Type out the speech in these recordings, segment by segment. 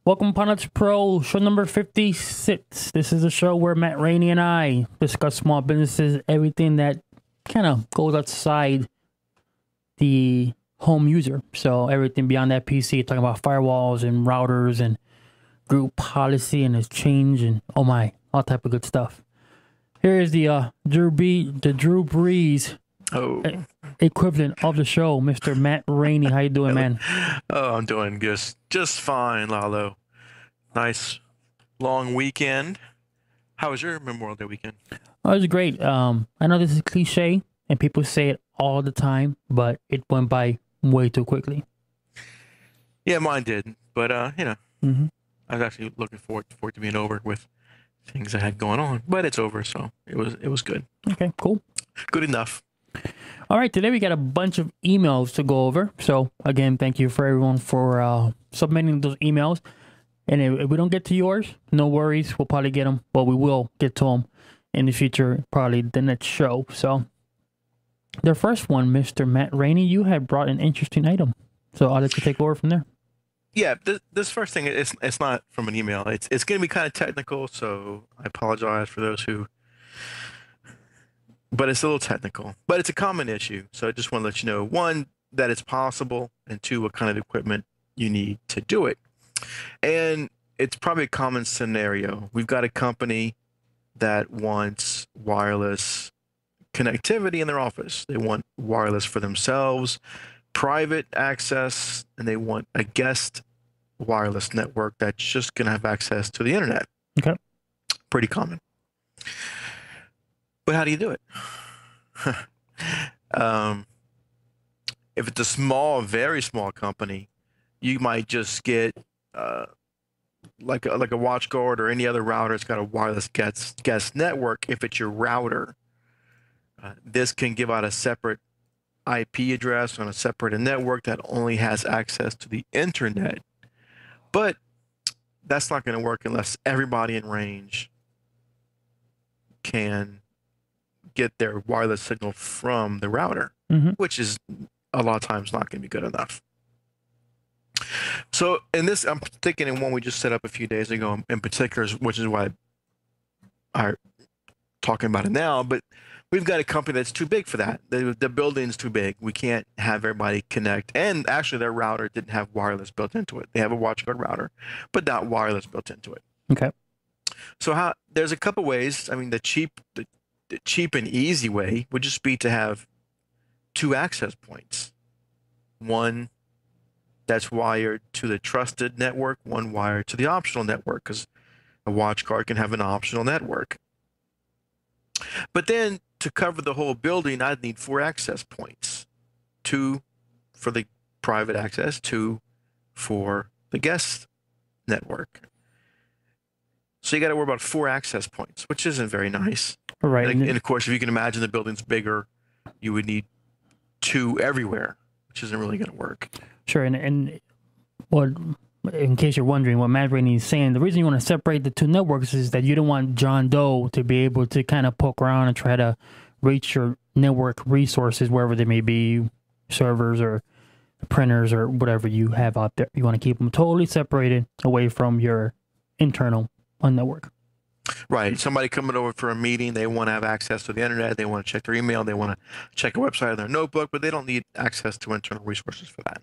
Welcome, Podnutz Pro, show number 56. This is a show where Matt Rainey and I discuss small businesses, everything that kind of goes outside the home user. So everything beyond that PC, talking about firewalls and routers and group policy and its change and oh my, all type of good stuff. Here is the Drew Brees Oh, equivalent of the show, Mr. Matt Rainey. How you doing, man? oh, I'm doing just fine, Lalo. Nice long weekend. How was your Memorial Day weekend? Oh, it was great. I know this is cliche and people say it all the time, but it went by way too quickly. Yeah, mine did, but Hmm. I was actually looking forward for it to being over with things I had going on, but it's over, so it was good, Okay, cool. good enough. All right, today we got a bunch of emails to go over. So again, thank you for everyone for submitting those emails. And if we don't get to yours, no worries. We'll probably get them, but we will get to them in the future, probably the next show. So the first one, Mr. Matt Rainey, you had brought an interesting item. So I'll let you take over from there. Yeah, this first thing it's not from an email. It's going to be kind of technical, so I apologize for those who. But it's a little technical, but it's a common issue. So I just want to let you know, one, that it's possible, and two, what kind of equipment you need to do it. And it's probably a common scenario. We've got a company that wants wireless connectivity in their office. They want wireless for themselves, private access, and they want a guest wireless network that's just going to have access to the internet. Okay. Pretty common. But how do you do it? um, if it's a small, very small company, you might just get like a WatchGuard or any other router. It's got a wireless guest network. If it's your router, this can give out a separate IP address on a separate network that only has access to the internet. But that's not going to work unless everybody in range can get their wireless signal from the router, Hmm. which is a lot of times not going to be good enough. So in this, I'm thinking in one we just set up a few days ago in particular, which is why I'm talking about it now, but we've got a company that's too big for that. The building's too big. We can't have everybody connect. And actually, their router didn't have wireless built into it. They have a WatchGuard router, but not wireless built into it. Okay. So there's a couple ways. I mean, the cheap and easy way would just be to have two access points. One that's wired to the trusted network, one wired to the optional network, because a watch guard can have an optional network. But then to cover the whole building, I'd need four access points. Two for the private access, two for the guest network. So you got to worry about four access points, which isn't very nice. All right. And of course, if you can imagine the building's bigger, you would need two everywhere, which isn't really going to work. Sure. And what, in case you're wondering what Matt Rainey is saying, the reason you want to separate the two networks is that you don't want John Doe to be able to kind of poke around and try to reach your network resources wherever they may be, servers or printers or whatever you have out there. You want to keep them totally separated away from your internal network. Right. Somebody coming over for a meeting, they want to have access to the internet, they want to check their email, they want to check a website on their notebook, but they don't need access to internal resources for that.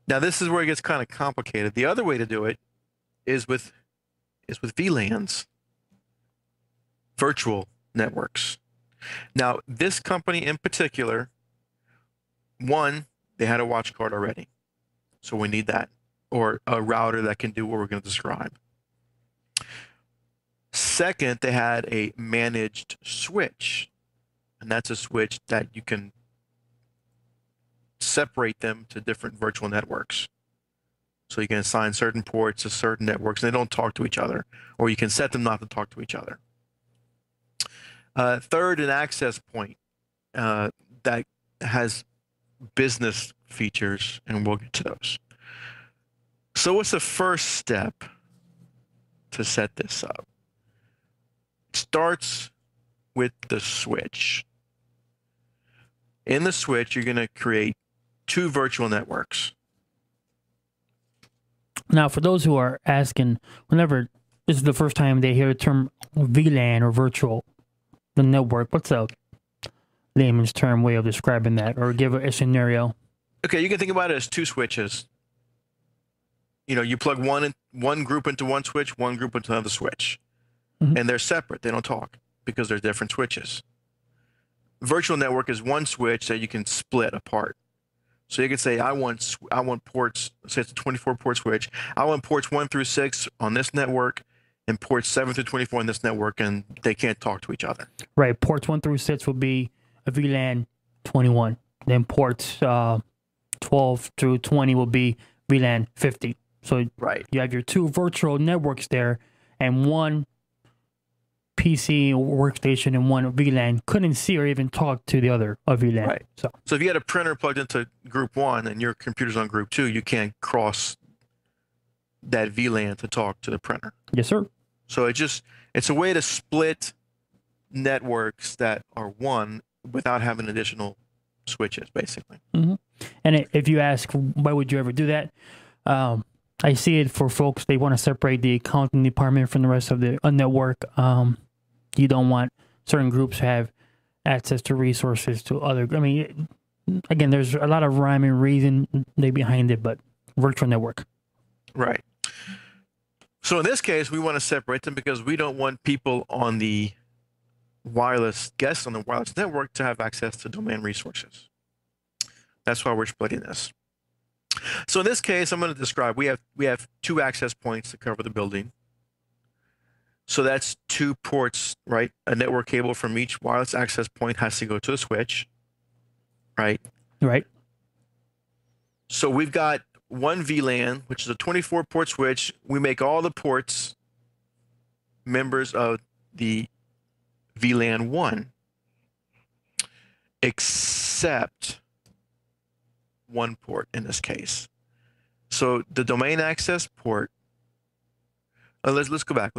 Now this is where it gets kind of complicated. The other way to do it is with VLANs, virtual networks. Now this company in particular, one, they had a watch guard already, so we need that, or a router that can do what we're going to describe. Second, they had a managed switch, and that's a switch that you can separate them to different virtual networks. So you can assign certain ports to certain networks, and they don't talk to each other, or you can set them not to talk to each other. Third, an access point that has business features, and we'll get to those. So what's the first step to set this up? It starts with the switch. In the switch, you're going to create two virtual networks. Now, for those who are asking, whenever this is the first time they hear the term VLAN or virtual the network, what's a layman's term way of describing that, or give a scenario? Okay, you can think about it as two switches. You know, you plug one group into one switch, one group into another switch, and they're separate. They don't talk because they're different switches. Virtual network is one switch that you can split apart. So you can say, I want ports, say it's a 24-port switch. I want ports 1 through 6 on this network and ports 7 through 24 on this network, and they can't talk to each other. Right. Ports 1 through 6 will be a VLAN 21. Then ports 12 through 20 will be VLAN 50. So right. You have your two virtual networks there, and one PC workstation and one VLAN couldn't see or even talk to the other VLAN. Right. So if you had a printer plugged into group 1 and your computer's on group 2, you can't cross that VLAN to talk to the printer. Yes, sir. So it's a way to split networks that are one without having additional switches, basically. And if you ask, why would you ever do that? I see it for folks, they want to separate the accounting department from the rest of the network. You don't want certain groups to have access to resources to other. I mean, again, there's a lot of rhyme and reason behind it, but virtual network. Right. So in this case, we want to separate them because we don't want people on the wireless guests on the wireless network to have access to domain resources. That's why we're splitting this. So in this case, I'm going to describe, we have 2 access points to cover the building. So that's 2 ports, right? A network cable from each wireless access point has to go to a switch, right? Right. So we've got one VLAN, which is a 24-port switch. We make all the ports members of the VLAN 1, except one port in this case. So the domain access port, let's go back.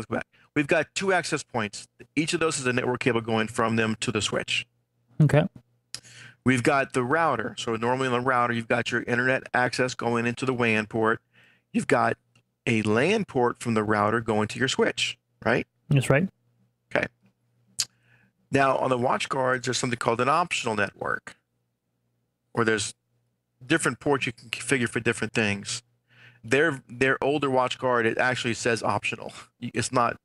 We've got 2 access points. Each of those is a network cable going from them to the switch. Okay. We've got the router. So normally on the router, you've got your internet access going into the WAN port. You've got a LAN port from the router going to your switch, right? That's right. Okay. Now on the WatchGuards, there's something called an optional network, where there's different ports you can configure for different things. Their older WatchGuard, it actually says optional. It's not,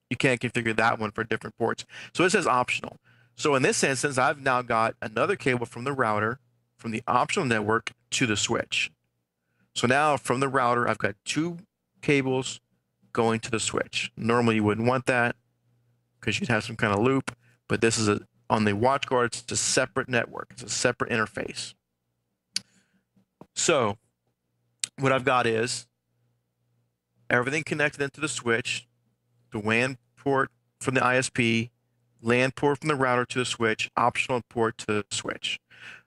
you can't configure that one for different ports. So it says optional. So in this instance, I've now got another cable from the router, from the optional network to the switch. So now from the router, I've got 2 cables going to the switch. Normally you wouldn't want that because you'd have some kind of loop, but this is on the WatchGuard, it's a separate network. It's a separate interface. So what I've got is everything connected into the switch, the WAN port from the ISP, LAN port from the router to the switch, optional port to the switch.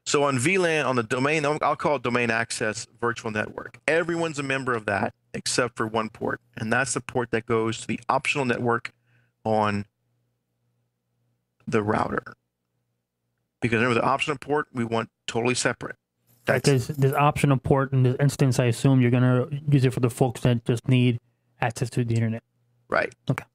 So on VLAN, on the domain, I'll call it domain access virtual network. Everyone's a member of that except for one port, and that's the port that goes to the optional network on the router. Because remember, the optional port we want totally separate. Because this optional port in this instance, I assume you're going to use it for the folks that just need access to the internet. Right. Okay.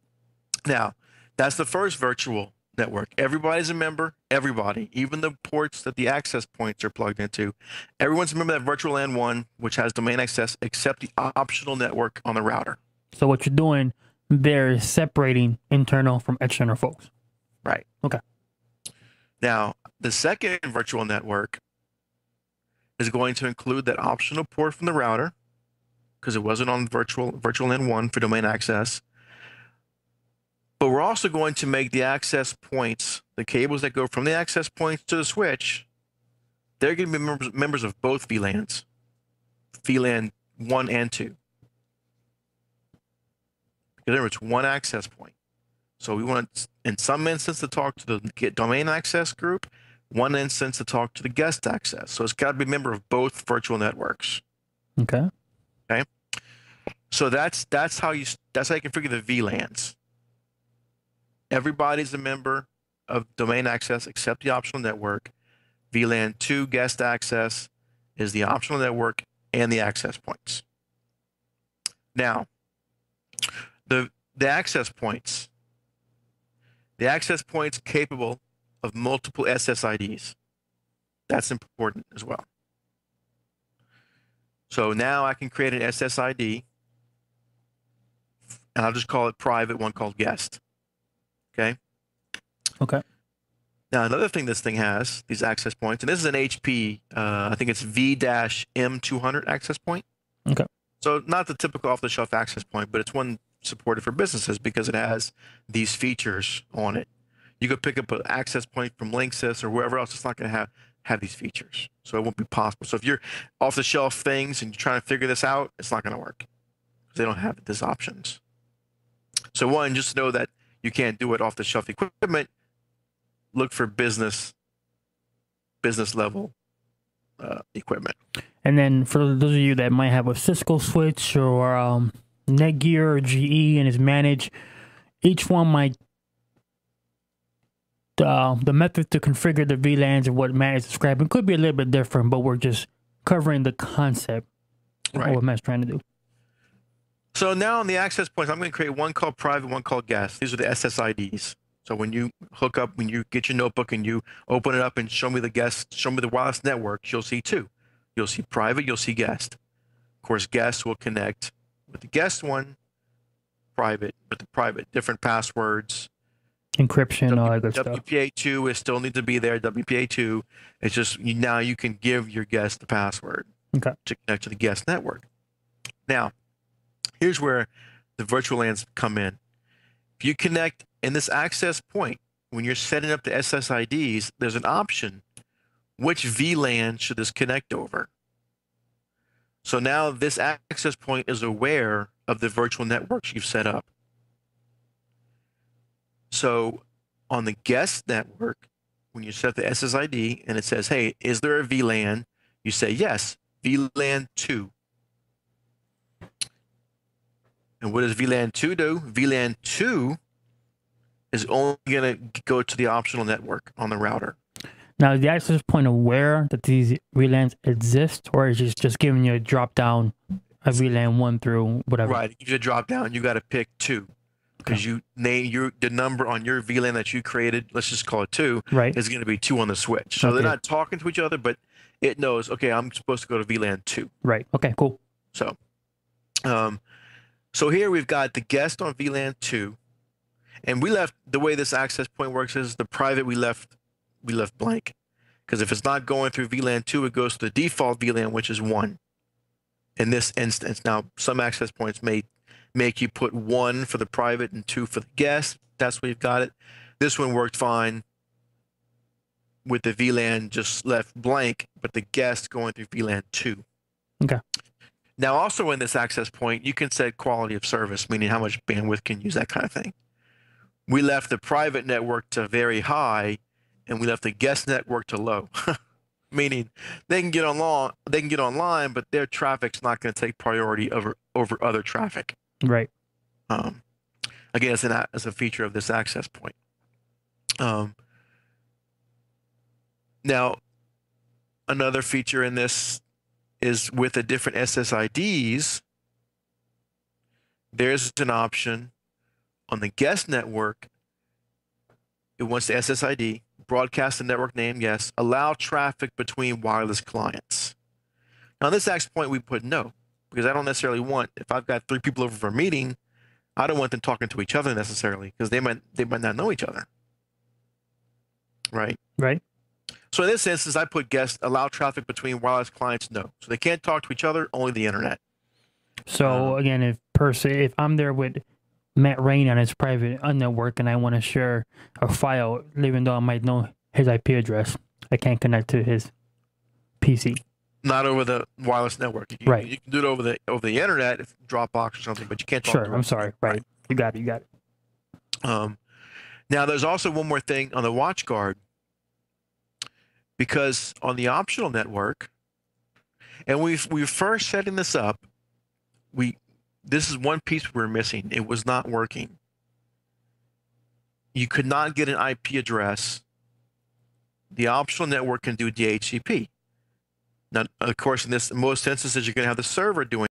Now, that's the first virtual network. Everybody's a member. Everybody, even the ports that the access points are plugged into. Everyone's a member of that virtual LAN 1, which has domain access, except the optional network on the router. So what you're doing there is separating internal from external folks. Right. Okay. Now, the second virtual network is going to include that optional port from the router, because it wasn't on virtual LAN 1 for domain access. But we're also going to make the access points, the cables that go from the access points to the switch, they're going to be members of both VLANs, VLAN 1 and 2. Because remember, it's one access point. So we want, in some instance, to talk to the domain access group, one instance to talk to the guest access. So it's got to be a member of both virtual networks. Okay. Okay. So that's how you configure the VLANs. Everybody's a member of domain access except the optional network. VLAN 2 guest access is the optional network and the access points. Now, the access points. The access points capable of multiple SSIDs. That's important as well. So now I can create an SSID, and I'll just call it private, one called guest. Okay? Okay. Now, another thing this thing has, these access points, and this is an HP, I think it's V-M200 access point. Okay. So not the typical off-the-shelf access point, but it's one supported for businesses because it has these features on it. You could pick up an access point from Linksys or wherever else. It's not going to have these features, so it won't be possible. So if you're off-the-shelf things and you're trying to figure this out, it's not going to work. They don't have these options. So one, just know that you can't do it off-the-shelf equipment. Look for business level equipment. And then for those of you that might have a Cisco switch or Netgear or GE and is managed, each one might the method to configure the VLANs and what Matt is describing could be a little bit different, but we're just covering the concept of what Matt's trying to do. So now on the access points, I'm going to create one called private, one called guest. These are the SSIDs. So when you hook up, when you get your notebook and you open it up and show me the guest, show me the wireless network, you'll see two. You'll see private, you'll see guest. Of course, guest will connect with the guest one, private with the private, different passwords. Encryption, all that good stuff. WPA2 is still need to be there. WPA2, it's just now you can give your guest the password to connect to the guest network. Now, here's where the virtual LANs come in. If you connect in this access point, when you're setting up the SSIDs, there's an option. Which VLAN should this connect over? So now this access point is aware of the virtual networks you've set up. So on the guest network, when you set the SSID and it says, hey, is there a VLAN? You say, yes, VLAN 2. And what does VLAN 2 do? VLAN 2 is only going to go to the optional network on the router. Now, is the access point aware that these VLANs exist, or is it just giving you a drop down of VLAN 1 through whatever? Right. If you drop down, you got to pick 2 because you name the number on your VLAN that you created. Let's just call it 2. Right. Is going to be 2 on the switch. So they're not talking to each other, but it knows. Okay, I'm supposed to go to VLAN 2. Right. Okay. Cool. So, so here we've got the guest on VLAN 2, and we left the way this access point works is the private we left blank, because if it's not going through VLAN 2, it goes to the default VLAN, which is 1. In this instance, now some access points may make you put 1 for the private and 2 for the guest. That's where you've got it. This one worked fine with the VLAN just left blank, but the guest going through VLAN 2. Okay. Now, also in this access point, you can set quality of service, meaning how much bandwidth can use, that kind of thing. We left the private network to very high, and we left the guest network to low, meaning they can get online, but their traffic's not going to take priority over other traffic. Right. Again, it's a feature of this access point. Now, another feature in this is with the different SSIDs, there's an option on the guest network. It wants the SSID, broadcast the network name, yes, allow traffic between wireless clients. Now, on this access point, we put no, because I don't necessarily want, if I've got 3 people over for a meeting, I don't want them talking to each other necessarily, because they might not know each other. Right? Right. So in this instance, I put guest, allow traffic between wireless clients, no. So they can't talk to each other, only the internet. So again, if I'm there with Matt Rain on his private network and I want to share a file, even though I might know his IP address, I can't connect to his PC. Not over the wireless network. Right. You can do it over the internet, if Dropbox or something, but you can't talk to I'm sorry. Right. You got it. Now, there's also one more thing on the WatchGuard, because on the network, and we were first setting this up, this is one piece we were missing. It was not working. You could not get an IP address. The optional network can do DHCP. Now, of course, in most instances, you're going to have the server doing